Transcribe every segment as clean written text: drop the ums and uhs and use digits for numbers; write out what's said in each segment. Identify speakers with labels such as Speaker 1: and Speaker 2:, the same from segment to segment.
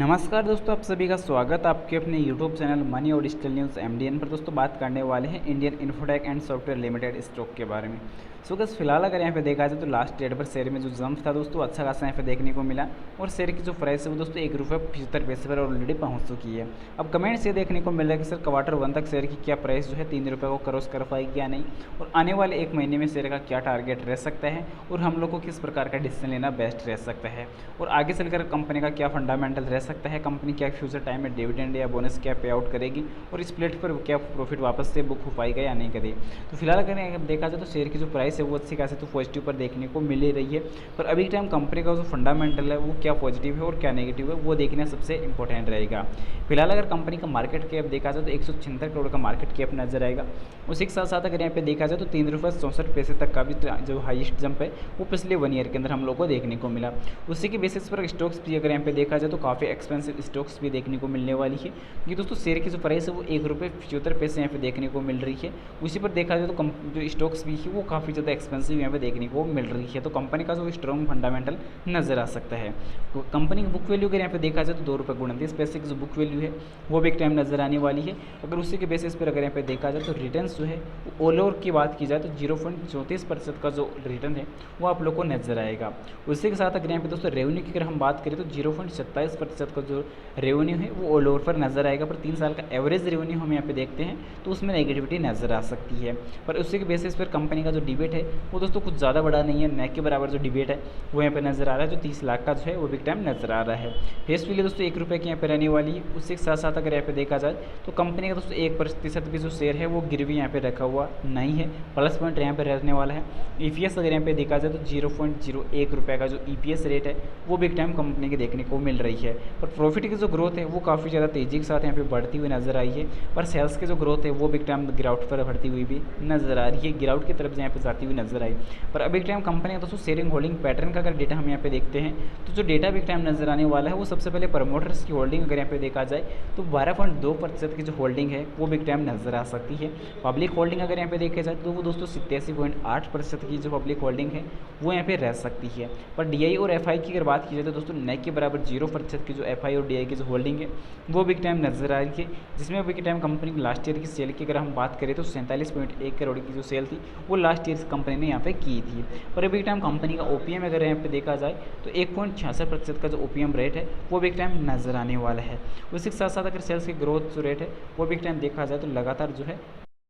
Speaker 1: नमस्कार दोस्तों, आप सभी का स्वागत आपके अपने YouTube चैनल मनी और डिजिटल न्यूज़ MDN पर। दोस्तों बात करने वाले हैं Indian infotech and software limited stock के बारे में। सो बस फिलहाल अगर यहाँ पे देखा जाए तो लास्ट डेट पर शेयर में जो जंप था दोस्तों अच्छा खासा यहाँ पे देखने को मिला और शेयर की जो प्राइस है वो दोस्तों ₹1.75 पर ऑलरेडी पहुँच चुकी है। अब कमेंट से देखने को मिल रहा है कि सर क्वार्टर 1 तक शेयर की क्या प्राइस जो है ₹3 को क्रॉस कर पाएगी या नहीं, और आने वाले 1 महीने में शेयर का क्या टारगेट रह सकता है और हम लोग को किस प्रकार का डिसीजन लेना बेस्ट रह सकता है, और आगे चलकर कंपनी का क्या फंडामेंटल रह सकता है, कंपनी क्या फ्यूचर टाइम में डिविडेंड या बोनस क्या पे आउट करेगी और इस प्लेट पर क्या प्रॉफिट वापस से बुक हो पाएगा या नहीं करेगी। तो फिलहाल अगर देखा जाए तो शेयर की जो प्राइस है वो अच्छी खासी तो पॉजिटिव पर देखने को मिल ही रही है, पर अभी टाइम कंपनी का जो फंडामेंटल है वो क्या पॉजिटिव है और क्या नेगेटिव है वो देखना सबसे इंपॉर्टेंट रहेगा। फिलहाल अगर कंपनी का मार्केट कैप देखा जाए तो 176 करोड़ का मार्केट कैप नजर आएगा। उसी के साथ साथ अगर यहाँ पे देखा जाए तो ₹3.64 तक का भी जो हाईएस्ट जंप है वो पिछले 1 ईयर के अंदर हम लोग को देखने को मिला। उसी के बेसिस पर स्टॉक्स भी अगर यहाँ पे देखा जाए तो काफ़ी एक्सपेंसिव स्टॉक्स भी देखने को मिलने वाली है। ये दोस्तों शेयर की जो प्राइस है वो ₹1.75 यहाँ पे देखने को मिल रही है। उसी पर देखा जाए तो जो स्टॉक्स भी है वो काफ़ी ज़्यादा एक्सपेंसिव यहाँ पे देखने को मिल रही है। तो कंपनी का जो स्ट्रॉन्ग फंडामेंटल नजर आ सकता है। तो कंपनी की बुक वैल्यू अगर यहाँ पे देखा जाए तो ₹2.29 की जो बुक वैल्यू है वो भी एक टाइम नजर आने वाली है। अगर उसी के बेसिस पर अगर यहाँ पे देखा जाए तो रिटर्न जो है ऑल ओवर की बात की जाए तो 0.34% का जो रिटर्न है वो आप लोग को नजर आएगा। उसी के साथ अगर यहाँ पे दोस्तों रेवेन्यू की अगर हम बात करें तो 0.27% का जो रेवेन्यू है वो ऑल ओवर पर नजर आएगा, पर 3 साल का एवरेज रेवेन्यू हम यहाँ पे देखते हैं तो उसमें नेगेटिविटी नजर आ सकती है। पर उसी के बेसिस पर कंपनी का जो डिबेट है वो दोस्तों कुछ ज़्यादा बड़ा नहीं है, न के बराबर जो डिबेट है वो यहाँ पे नजर आ रहा है, जो 30 लाख का जो है वो भी टाइम नजर आ रहा है। फेस वैल्यू दोस्तों ₹1 की यहाँ पे रहने वाली है। उसी के साथ साथ अगर यहाँ पे देखा जाए तो कंपनी का दोस्तों 1% भी जो शेयर है वो गिरवी यहाँ पे रखा हुआ नहीं है, प्लस पॉइंट यहाँ पे रहने वाला है। EPS अगर यहाँ पे देखा जाए तो ₹0.01 का जो EPS रेट है वो भी टाइम कंपनी के देखने को मिल रही है। पर प्रॉफिट की जो ग्रोथ है वो काफ़ी ज़्यादा तेज़ी के साथ यहाँ पे बढ़ती हुई नजर आई है, पर सेल्स की जो ग्रोथ है वो बिग टाइम गिरावट पर बढ़ती हुई भी नजर आ रही है, गिरावट की तरफ यहाँ पे जाती हुई नजर आई। पर अभी टाइम कंपनी का दोस्तों शेयरिंग होल्डिंग पैटर्न का अगर डेटा हम यहाँ पे देखते हैं तो जो डेटा बिग टाइम नजर आने वाला है वो सबसे पहले प्रमोटर्स की होल्डिंग अगर यहाँ पे देखा जाए तो 12.2% की जो होल्डिंग है वो बिग टाइम नजर आ सकती है। पब्लिक होल्डिंग अगर यहाँ पे देखा जाए तो वो दोस्तों 87.8% की जो पब्लिक होल्डिंग है वो यहाँ पे रह सकती है। पर DI और FI की अगर बात की जाए तो दोस्तों न के बराबर 0% की जो FI और DI की जो होल्डिंग है वो बिग टाइम नजर आ रही है, जिसमें बिग टाइम कंपनी की लास्ट ईयर की सेल की अगर हम बात करें तो 47.1 करोड़ की जो सेल थी वो लास्ट ईयर कंपनी ने यहाँ पे की थी। पर बिग टाइम कंपनी का OPM अगर यहाँ पे देखा जाए तो 1.66% का जो OPM रेट है वो बिग टाइम नजर आने वाला है। उसी के साथ साथ अगर सेल्स की ग्रोथ जो रेट है वो बिग टाइम देखा जाए तो लगातार जो है,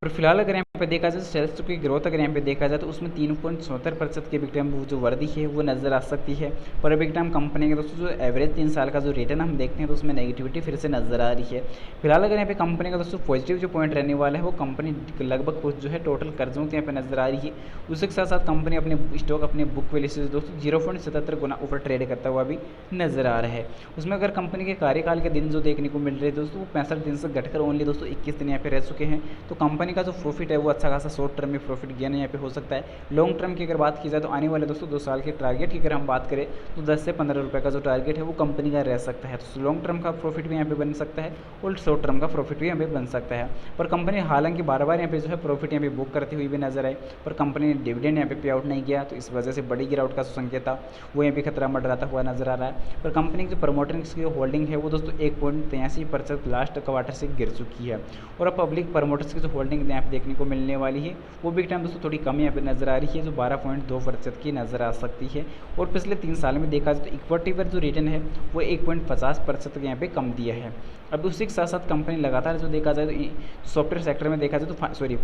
Speaker 1: और फिलहाल अगर यहाँ पे देखा जाए सेल्स की ग्रोथ अगर यहाँ पे देखा जाए तो उसमें 3.74% की बिग टाइम जो वर्दी है वो नजर आ सकती है। पर बिग टाइम कंपनी के दोस्तों जो एवरेज 3 साल का जो रिटर्न हम देखते हैं तो उसमें नेगेटिविटी फिर से नजर आ रही है। फिलहाल अगर यहाँ पे कंपनी का दोस्तों पॉजिटिव जो पॉइंट रहने वाला है वो कंपनी लगभग कुछ जो है टोटल कर्जों की यहाँ पे नजर आ रही है। उसी के साथ साथ कंपनी अपने स्टॉक अपने बुक वैल्यू से दोस्तों 0.77 गुना ऊपर ट्रेड करता हुआ भी नजर आ रहा है। उसमें अगर कंपनी के कार्यकाल के दिन जो देखने को मिल रहे हैं दोस्तों वो 65 दिन से घटकर ओनली दोस्तों 21 दिन यहाँ पे रह चुके हैं। तो कंपनी का जो प्रॉफिट है वो अच्छा खासा शॉर्ट टर्म में प्रॉफिट गेन यहाँ पे हो सकता है। लॉन्ग टर्म की अगर बात की जाए तो आने वाले दोस्तों 2 साल के टारगेट की अगर हम बात करें तो 10 से 15 रुपये का जो टारगेट है वो कंपनी का रह सकता है। तो लॉन्ग टर्म का प्रॉफिट भी यहाँ पे बन सकता है और शॉर्ट टर्म का प्रॉफिट भी यहाँ पे बन सकता है। पर कंपनी हालांकि बार बार यहाँ पे जो है प्रॉफिट यहाँ पे बुक करती हुई भी नजर आए, पर कंपनी ने डिविडेंड यहाँ पे पे आउट नहीं किया, तो इस वजह से बड़ी गिरावट का संकेत था वो यहाँ पे खतरा मंडराता हुआ नजर आ रहा है। पर कंपनी की जो प्रमोटर्स की होल्डिंग है वो दोस्तों 1.83% लास्ट क्वार्टर से गिर चुकी है, और अब पब्लिक प्रमोटर्स की जो होल्डिंग यहाँ पे देखने को मिलने वाली है वो बिग टाइम दोस्तों थोड़ी कम यहाँ पे नजर आ रही है, जो 12.2% की नजर आ सकती है। और पिछले 3 साल में देखा जाए तो इक्विटी पर जो रिटर्न है वो 1.50% यहाँ पे कम दिया है। अब उसी के साथ साथ कंपनी लगातार जो देखा जाए तो सॉफ्टवेयर सेक्टर में देखा जाए तो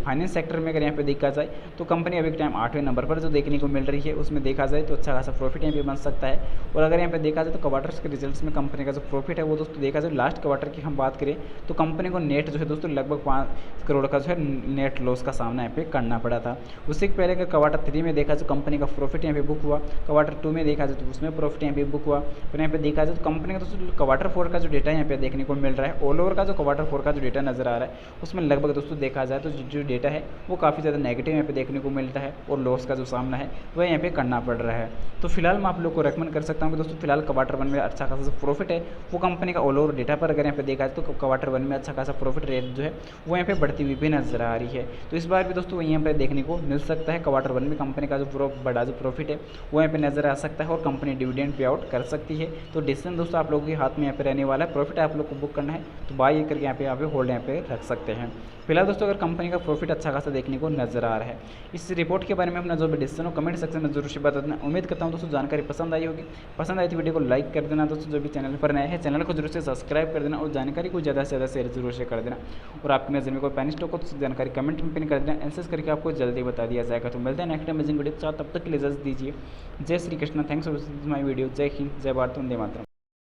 Speaker 1: फाइनेंस सेक्टर में अगर यहाँ पे देखा जाए तो कंपनी अभी टाइम 8वें नंबर पर जो देखने को मिल रही है, उसमें देखा जाए तो अच्छा खासा प्रॉफिट यहाँ पे बन सकता है। और अगर यहाँ पे देखा जाए तो क्वार्टर्स के रिजल्ट्स में कंपनी का जो प्रॉफिट है वो दोस्तों देखा जाए लास्ट क्वार्टर की हम बात करें तो कंपनी को नेट जो है दोस्तों लगभग 5 करोड़ का जो है नेट लॉस का सामना यहाँ पे करना पड़ा था। उससे पहले अगर क्वार्टर 3 में देखा जाए कंपनी का प्रॉफिट यहाँ पे बुक हुआ, क्वार्टर 2 में देखा जाए तो उसमें प्रॉफिट यहाँ पे बुक हुआ। फिर यहाँ पे देखा जाए तो कंपनी का दोस्तों क्वार्टर 4 का जो डेटा यहाँ पे देखने को मिल रहा है, ऑल ओवर का जो क्वार्टर 4 का जो डेटा नजर आ रहा है उसमें लगभग दोस्तों देखा जाए तो जो डेटा है वो काफ़ी ज़्यादा नेगेटिव यहाँ पे देखने को मिलता है, और लॉस का जो सामना है वह यहाँ पे करना पड़ रहा है। तो फिलहाल मैं आप लोग को रेकमेंड कर सकता हूँ कि दोस्तों फिलहाल क्वार्टर 1 में अच्छा खासा जो प्रॉफिट है वो कंपनी का ऑल ओवर डेटा पर अगर यहाँ पे देखा जाए तो क्वार्टर 1 में अच्छा खासा प्रॉफिट रेट जो है वो यहाँ पे बढ़ती हुई भी नजर आ रही है। तो इस बार भी दोस्तों यहाँ पर देखने को मिल सकता है। क्वार्टर 1 में कंपनी का जो बड़ा जो प्रॉफिट है वो यहाँ पे नजर आ सकता है और कंपनी डिविडेंड पे आउट कर सकती है। तो डिसीजन दोस्तों आप लोगों के हाथ में यहाँ पे रहने वाला है। प्रॉफिट आप लोग को बुक करना है तो बाई करके यहाँ पे होल्ड यहाँ पे रख सकते हैं। फिलहाल दोस्तों अगर कंपनी का प्रॉफिट अच्छा खासा देखने को नजर आ रहा है। इस रिपोर्ट के बारे में अपना जो भी डिसीजन हो कमेंट सेक्शन में जरूर से बता देना। उम्मीद करता हूँ दोस्तों जानकारी पसंद आई होगी। पसंद आई तो वीडियो को लाइक कर देना दोस्तों। जो भी चैनल पर नए हैं चैनल को जरूर से सब्सक्राइब कर देना और जानकारी को ज़्यादा से ज़्यादा शेयर जरूर से कर देना। और आपकी नजर में कोई पेनी स्टॉक हो तो जानकारी कमेंट में पिन कर देना, एंसर्स करके आपको जल्दी बता दिया जाएगा। तो मिलते हैं नेक्स्ट अमेजिंग वीडियो के साथ, तब तक के लिए इजाजत दीजिए। जय Shri Krishna, thanks for my video. जय हिंद, जय भारत, वंदे मातरम।